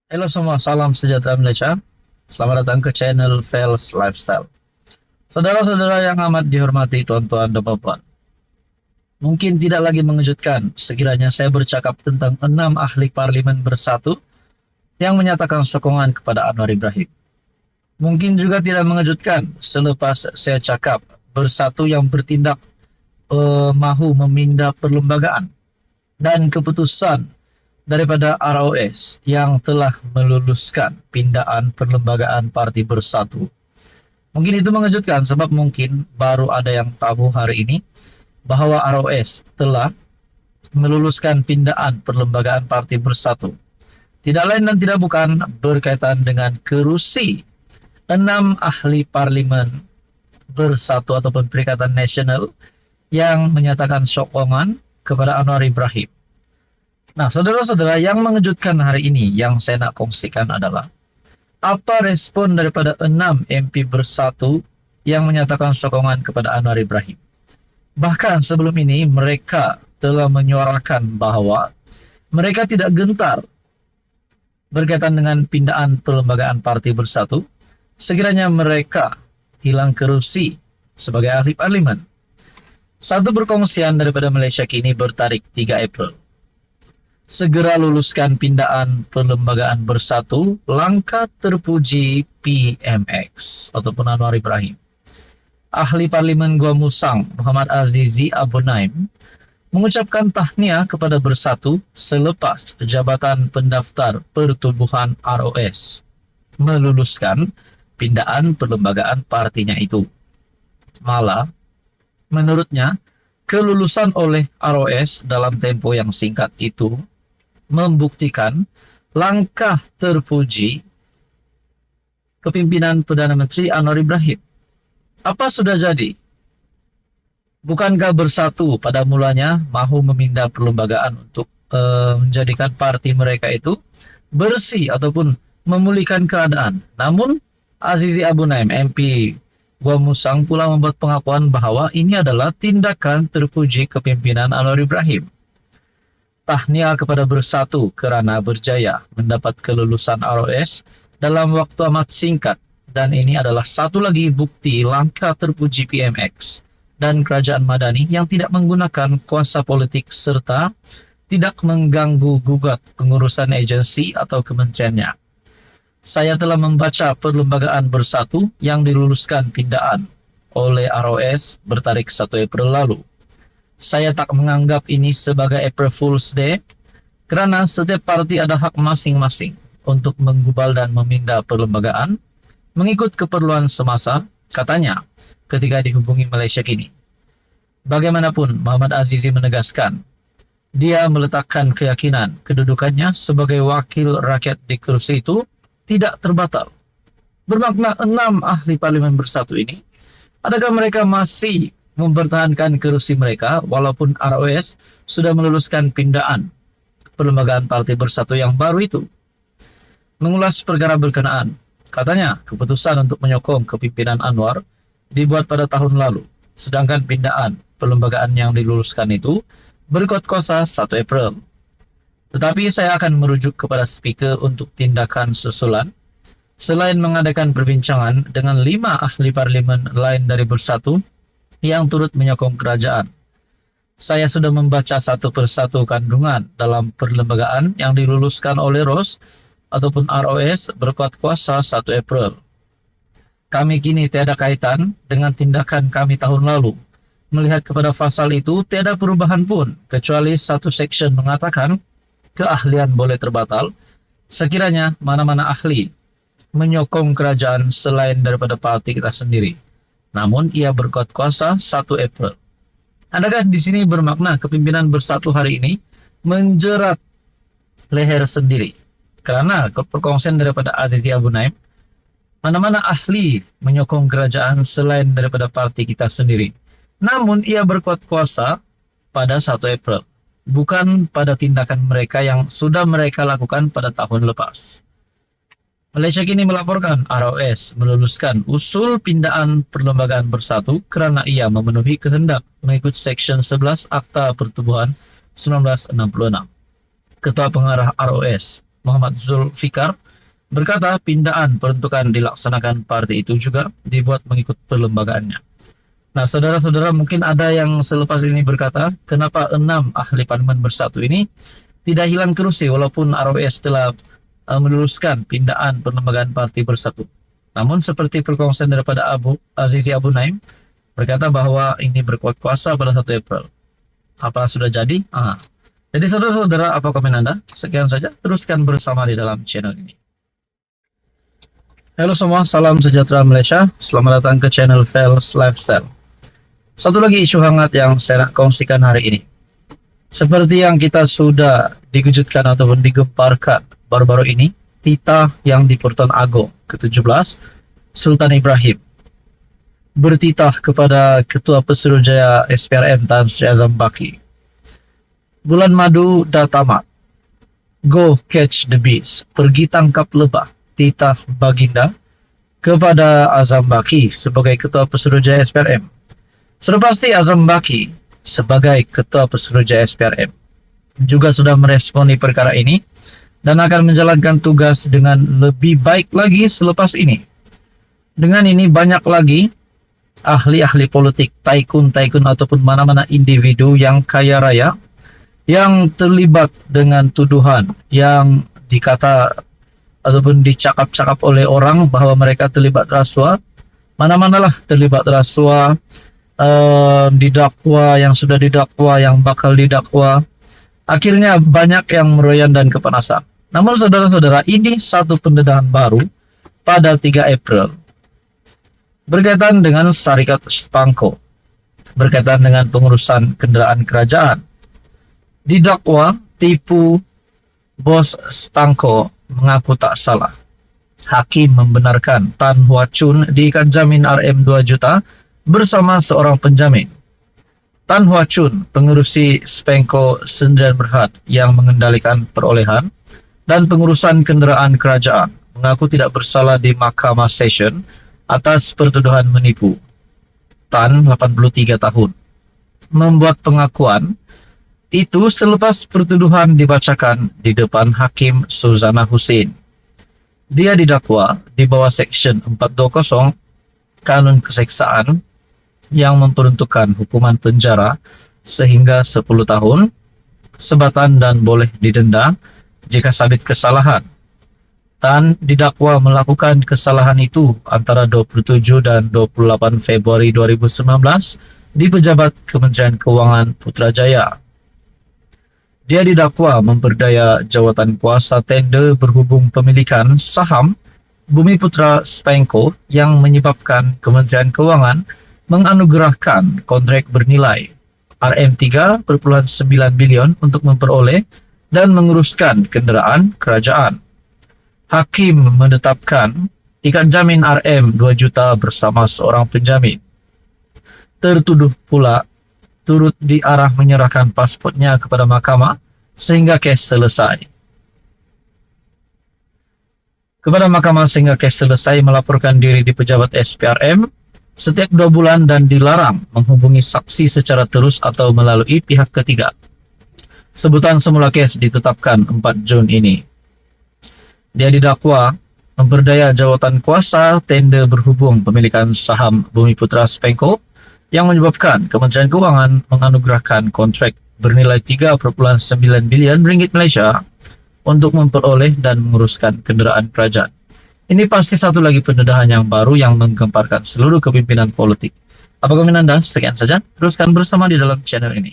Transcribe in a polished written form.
Halo semua, salam sejahtera Malaysia. Selamat datang ke channel Fels Lifestyle. Saudara-saudara yang amat dihormati tuan-tuan dan puan. Mungkin tidak lagi mengejutkan sekiranya saya bercakap tentang 6 ahli parlimen bersatu yang menyatakan sokongan kepada Anwar Ibrahim. Mungkin juga tidak mengejutkan selepas saya cakap bersatu yang bertindak mahu memindah perlembagaan dan keputusan daripada ROS yang telah meluluskan pindaan perlembagaan Parti Bersatu. Mungkin itu mengejutkan sebab mungkin baru ada yang tahu hari ini bahwa ROS telah meluluskan pindaan perlembagaan Parti Bersatu. Tidak lain dan tidak bukan berkaitan dengan kerusi 6 ahli parlimen bersatu ataupun Perikatan Nasional yang menyatakan sokongan kepada Anwar Ibrahim. Nah, saudara-saudara, yang mengejutkan hari ini yang saya nak kongsikan adalah apa respon daripada 6 MP bersatu yang menyatakan sokongan kepada Anwar Ibrahim. Bahkan sebelum ini mereka telah menyuarakan bahwa mereka tidak gentar berkaitan dengan pindaan perlembagaan Parti Bersatu sekiranya mereka hilang kerusi sebagai ahli parlimen. Satu perkongsian daripada Malaysia Kini bertarik 3 April. Segera luluskan pindaan perlembagaan bersatu, langkah terpuji PMX ataupun Anwar Ibrahim. Ahli Parlimen Gua Musang Muhammad Azizi Abu Naim mengucapkan tahniah kepada Bersatu selepas Jabatan Pendaftar Pertubuhan ROS meluluskan pindaan perlembagaan partinya itu. Malah, menurutnya, kelulusan oleh ROS dalam tempo yang singkat itu membuktikan langkah terpuji kepimpinan Perdana Menteri Anwar Ibrahim. Apa sudah jadi? Bukankah Bersatu pada mulanya mahu memindah perlembagaan untuk menjadikan parti mereka itu bersih ataupun memulihkan keadaan? Namun, Azizi Abu Naim, MP Gua Musang pula membuat pengakuan bahwa ini adalah tindakan terpuji kepimpinan Anwar Ibrahim. Tahniah kepada Bersatu kerana berjaya mendapat kelulusan ROS dalam waktu amat singkat, dan ini adalah satu lagi bukti langkah terpuji PMX dan Kerajaan Madani yang tidak menggunakan kuasa politik serta tidak mengganggu gugat pengurusan agensi atau kementeriannya. Saya telah membaca perlembagaan Bersatu yang diluluskan pindaan oleh ROS bertarik 1 April lalu. Saya tak menganggap ini sebagai April Fool's Day kerana setiap parti ada hak masing-masing untuk menggubal dan memindah perlembagaan mengikut keperluan semasa, katanya ketika dihubungi Malaysia Kini. Bagaimanapun, Muhammad Azizi menegaskan, dia meletakkan keyakinan kedudukannya sebagai wakil rakyat di kerusi itu tidak terbatal. Bermakna 6 ahli parlimen bersatu ini, adakah mereka masih mempertahankan kerusi mereka walaupun ROS sudah meluluskan pindaan perlembagaan Parti Bersatu yang baru itu? Mengulas perkara berkenaan, katanya keputusan untuk menyokong kepimpinan Anwar dibuat pada tahun lalu, sedangkan pindaan perlembagaan yang diluluskan itu berkuat kuasa 1 April. Tetapi saya akan merujuk kepada speaker untuk tindakan susulan selain mengadakan perbincangan dengan 5 ahli parlimen lain dari Bersatu yang turut menyokong kerajaan. Saya sudah membaca satu persatu kandungan dalam perlembagaan yang diluluskan oleh ROS ataupun ROS berkuat kuasa 1 April. Kami kini tiada kaitan dengan tindakan kami tahun lalu. Melihat kepada pasal itu, tiada perubahan pun, kecuali satu seksyen mengatakan keahlian boleh terbatal sekiranya mana-mana ahli menyokong kerajaan selain daripada parti kita sendiri. Namun ia berkuat kuasa 1 April. Adakah di sini bermakna kepimpinan Bersatu hari ini menjerat leher sendiri? Kerana perkongsian daripada Azizi Abu Naim, mana-mana ahli menyokong kerajaan selain daripada parti kita sendiri. Namun ia berkuat kuasa pada 1 April, bukan pada tindakan mereka yang sudah mereka lakukan pada tahun lepas. Malaysia Kini melaporkan ROS meluluskan usul pindaan perlembagaan Bersatu kerana ia memenuhi kehendak mengikut Seksyen 11 Akta Pertubuhan 1966. Ketua Pengarah ROS Muhammad Zulfikar, berkata pindaan peruntukan dilaksanakan parti itu juga dibuat mengikut perlembagaannya. Nah, saudara-saudara, mungkin ada yang selepas ini berkata, kenapa 6 ahli parlemen bersatu ini tidak hilang kerusi walaupun ROS telah meluruskan pindaan perlembagaan parti bersatu. Namun seperti perkongsian daripada Azizi Abu Naim, berkata bahwa ini berkuat kuasa pada 1 April. Apa sudah jadi? Jadi saudara-saudara, apa komen Anda? Sekian saja, teruskan bersama di dalam channel ini. Halo semua, salam sejahtera Malaysia. Selamat datang ke channel Fels Lifestyle. Satu lagi isu hangat yang saya nak kongsikan hari ini. Seperti yang kita sudah dikejutkan ataupun digemparkan baru-baru ini, titah yang di Pertuan Agong ke-17, Sultan Ibrahim, bertitah kepada Ketua Pesuruhjaya SPRM Tan Sri Azam Baki. Bulan madu dah tamat. Go catch the bees. Pergi tangkap lebah. Titah baginda kepada Azam Baki sebagai Ketua Pesuruhjaya SPRM. Sudah pasti Azam Baki sebagai Ketua Pesuruhjaya SPRM juga sudah meresponi perkara ini dan akan menjalankan tugas dengan lebih baik lagi selepas ini. Dengan ini banyak lagi ahli-ahli politik, taikun-taikun ataupun mana-mana individu yang kaya raya yang terlibat dengan tuduhan yang dikata ataupun dicakap-cakap oleh orang bahwa mereka terlibat rasuah. Mana-manalah terlibat rasuah, didakwa, yang sudah didakwa, yang bakal didakwa. Akhirnya banyak yang meroyan dan kepanasan. Namun saudara-saudara, ini satu pendedahan baru pada 3 April berkaitan dengan Syarikat Spangko, berkaitan dengan pengurusan kendaraan kerajaan. Didakwa tipu bos Spangko mengaku tak salah. Hakim membenarkan Tan Hua Chun diikat jamin RM 2 juta bersama seorang penjamin. Tan Hua Chun, pengurusi Spangko Sdn Bhd yang mengendalikan perolehan dan pengurusan kenderaan kerajaan, mengaku tidak bersalah di Mahkamah Session atas pertuduhan menipu. Tan, 83 tahun, membuat pengakuan itu selepas pertuduhan dibacakan di depan Hakim Suzana Hussein. Dia didakwa di bawah Seksyen 420 Kanun Keseksaan yang memperuntukkan hukuman penjara sehingga 10 tahun, sebatan dan boleh didenda jika sabit kesalahan. Tan didakwa melakukan kesalahan itu antara 27 dan 28 Februari 2019 di pejabat Kementerian Keuangan Putrajaya. Dia didakwa memperdaya jawatan kuasa tender berhubung pemilikan saham Bumi Putra Spangko yang menyebabkan Kementerian Keuangan menganugerahkan kontrak bernilai RM3.9 bilion untuk memperoleh dan menguruskan kenderaan kerajaan. Hakim menetapkan ikat jamin RM 2 juta bersama seorang penjamin. Tertuduh pula turut diarah menyerahkan pasportnya kepada mahkamah sehingga kes selesai. Kepada mahkamah sehingga kes selesai, melaporkan diri di pejabat SPRM setiap 2 bulan dan dilarang menghubungi saksi secara terus atau melalui pihak ketiga. Sebutan semula kes ditetapkan 4 Jun ini. Dia didakwa memperdaya jawatan kuasa tender berhubung pemilikan saham Bumi Putra Spangko yang menyebabkan Kementerian Keuangan menganugerahkan kontrak bernilai 3.9 bilion ringgit Malaysia untuk memperoleh dan menguruskan kenderaan kerajaan. Ini pasti satu lagi pendedahan yang baru yang menggemparkan seluruh kepimpinan politik. Apa komen Anda? Sekian saja. Teruskan bersama di dalam channel ini.